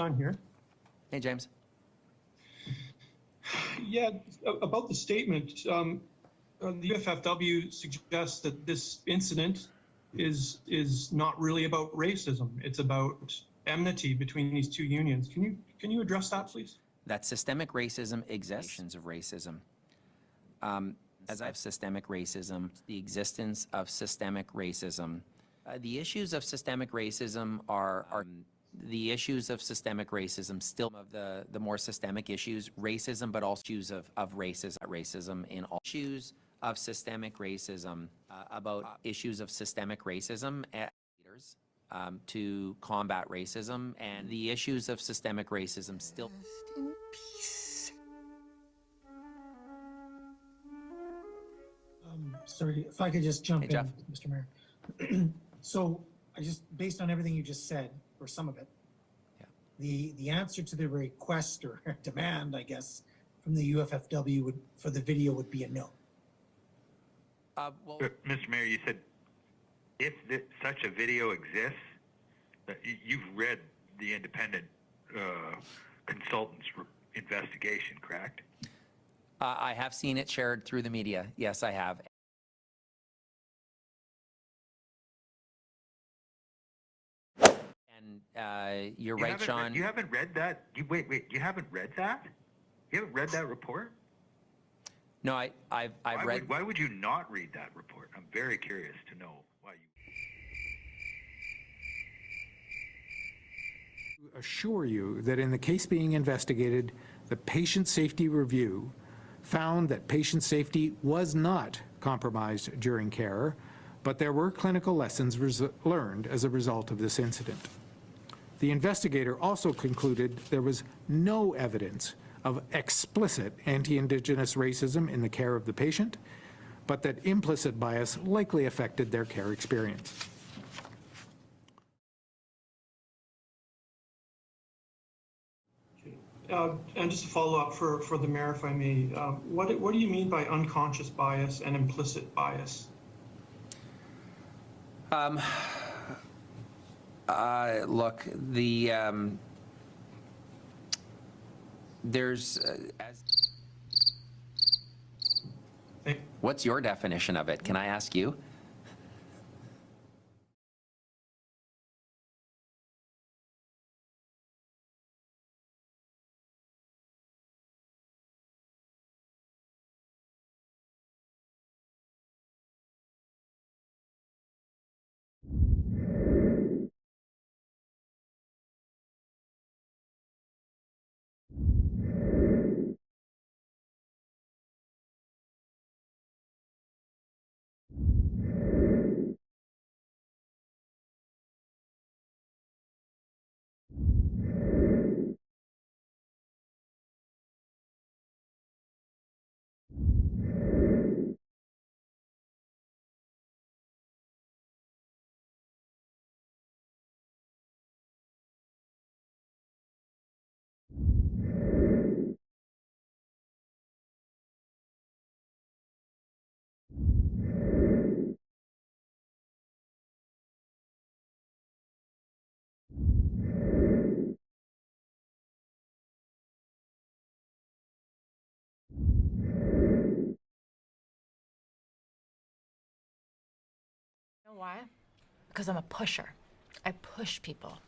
on here. Hey, James. Yeah, about the statement, the UFFW suggests that this incident is not really about racism. It's about enmity between these two unions. Can you address that, please? That systemic racism exists of racism. As I've systemic racism, the existence of systemic racism. The issues of systemic racism are the issues of systemic racism still of the more systemic issues, racism, but also issues of racism in all issues of systemic racism, about issues of systemic racism at leaders to combat racism, and the issues of systemic racism still. In peace. Sorry, if I could just jump Hey, Jeff. in, Mr. Mayor. So I just, based on everything you just said, or some of it, the answer to the request or demand, I guess, from the UFFW for the video would be a no. Well, Mr. Mayor, you said if such a video exists, you've read the independent consultant's investigation, correct? I have seen it shared through the media. Yes, I have. And you're right, Sean. You haven't read that? Wait, you haven't read that? You haven't read that report? No, I've read. Why would you not read that report? I'm very curious to know why you... Assure you that in the case being investigated, the patient safety review found that patient safety was not compromised during care, but there were clinical lessons learned as a result of this incident. The investigator also concluded there was no evidence of explicit anti-Indigenous racism in the care of the patient, but that implicit bias likely affected their care experience. And just a follow-up for the mayor, if I may. What do you mean by unconscious bias and implicit bias? Look, there's what's your definition of it? Can I ask you? You know why? Because I'm a pusher. I push people.